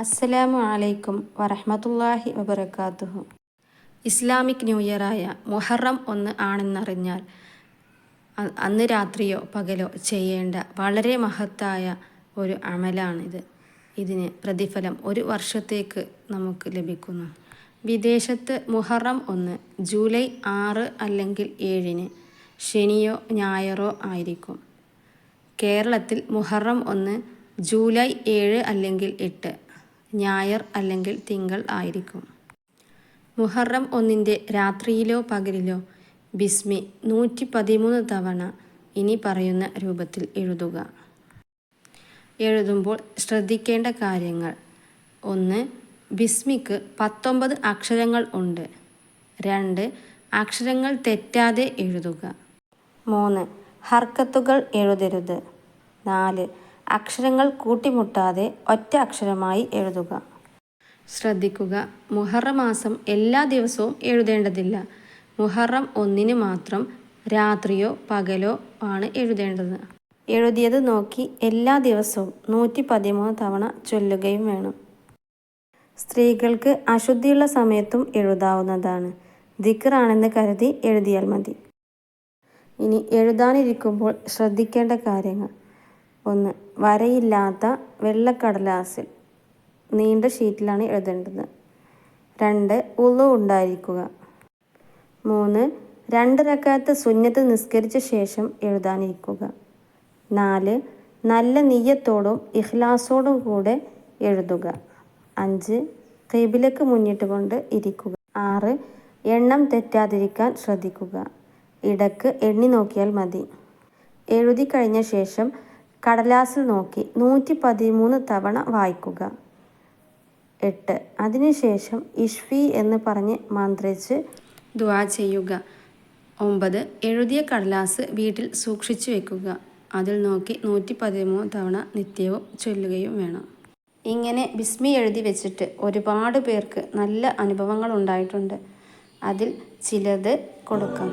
അസ്സലാമു അലൈക്കും വറഹ്മത്തുള്ളാഹി വബറകാതുഹു. ഇസ്ലാമിക് ന്യൂ ഇയറായ മുഹറം 1 ആണെന്നറിഞ്ഞാൽ അന്ന് രാത്രിയോ പകലോ ചെയ്യേണ്ട വളരെ മഹത്തായ ഒരു അമലാണിത്. ഇതിന് പ്രതിഫലം ഒരു വർഷത്തേക്ക് നമുക്ക് ലഭിക്കുന്നു. വിദേശത്ത് മുഹറം 1 ജൂലൈ 6 അല്ലെങ്കിൽ 7 ശനിയോ ഞായറോ ആയിരിക്കും. കേരളത്തിൽ മുഹറം 1 ജൂലൈ 7 അല്ലെങ്കിൽ 8 ഞായർ അല്ലെങ്കിൽ തിങ്കൾ ആയിരിക്കും. മുഹറം 1 രാത്രിയിലോ പകലിലോ ബിസ്മി 113 തവണ ഇനി പറയുന്ന രൂപത്തിൽ എഴുതുക. എഴുതുമ്പോൾ ശ്രദ്ധിക്കേണ്ട കാര്യങ്ങൾ: 1. ബിസ്മിക്ക് 19 അക്ഷരങ്ങൾ ഉണ്ട്. 2. അക്ഷരങ്ങൾ തെറ്റാതെ എഴുതുക. 3. ഹർക്കത്തുകൾ എഴുതരുത്. 4. അക്ഷരങ്ങൾ കൂട്ടിമുട്ടാതെ ഒറ്റ അക്ഷരമായി എഴുതുക. ശ്രദ്ധിക്കുക, മുഹറം മാസം എല്ലാ ദിവസവും എഴുതേണ്ടതില്ല. മുഹറം 1 മാത്രം രാത്രിയോ പകലോ ആണ് എഴുതേണ്ടത്. എഴുതിയത് നോക്കി എല്ലാ ദിവസവും 113 തവണ ചൊല്ലുകയും വേണം. സ്ത്രീകൾക്ക് അശുദ്ധിയുള്ള സമയത്തും എഴുതാവുന്നതാണ്. ദിക്റാണെന്ന് കരുതി എഴുതിയാൽ മതി. ഇനി എഴുതാനിരിക്കുമ്പോൾ ശ്രദ്ധിക്കേണ്ട കാര്യങ്ങൾ: 1. വരയില്ലാത്ത വെള്ളക്കടലാസിൽ നീണ്ട ഷീറ്റിലാണ് എഴുതേണ്ടത്. 2. ഉളു ഉണ്ടായിരിക്കുക. 3. 2 റക്അത്ത് സുന്നത്ത് നിസ്കരിച്ച ശേഷം എഴുതാനിരിക്കുക. 4. നല്ല നിയ്യത്തോടും ഇഖ്ലാസോടും കൂടെ എഴുതുക. 5. ഖിബ്ലക്ക് മുന്നിട്ടുകൊണ്ട് ഇരിക്കുക. 6. എണ്ണം തെറ്റാതിരിക്കാൻ ശ്രദ്ധിക്കുക. ഇടയ്ക്ക് എണ്ണി നോക്കിയാൽ മതി. എഴുതി കഴിഞ്ഞ ശേഷം കടലാസിൽ നോക്കി 113 തവണ വായിക്കുക. 8. അതിനുശേഷം ഇഷ്ഫി എന്ന് പറഞ്ഞ് മന്ത്രിച്ച് ദുആ ചെയ്യുക. 9. എഴുതിയ കടലാസ് വീട്ടിൽ സൂക്ഷിച്ചു വെക്കുക. അതിൽ നോക്കി 113 തവണ നിത്യവും ചൊല്ലുകയും വേണം. ഇങ്ങനെ ബിസ്മി എഴുതി വെച്ചിട്ട് ഒരുപാട് പേർക്ക് നല്ല അനുഭവങ്ങൾ ഉണ്ടായിട്ടുണ്ട്. അതിൽ ചിലത് കൊടുക്കാം.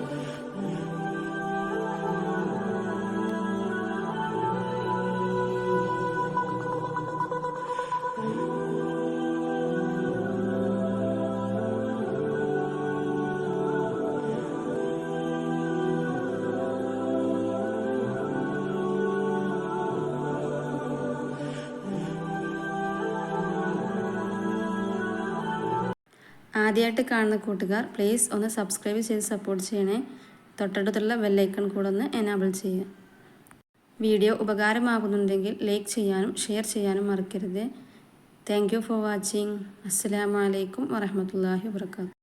ആദ്യമായിട്ട് കാണുന്ന കൂട്ടുകാർ പ്ലീസ് ഒന്ന് സബ്സ്ക്രൈബ് ചെയ്ത് സപ്പോർട്ട് ചെയ്യണേ. തൊട്ടടുത്തുള്ള ബെല്ലൈക്കൺ കൂടെ ഒന്ന് എനാബിൾ ചെയ്യുക. വീഡിയോ ഉപകാരമാകുന്നുണ്ടെങ്കിൽ ലൈക്ക് ചെയ്യാനും ഷെയർ ചെയ്യാനും മറക്കരുത്. Thank you for watching. അസ്സലാമു അലൈക്കും വറഹ്മത്തുള്ളാഹി വബറകാതുഹു.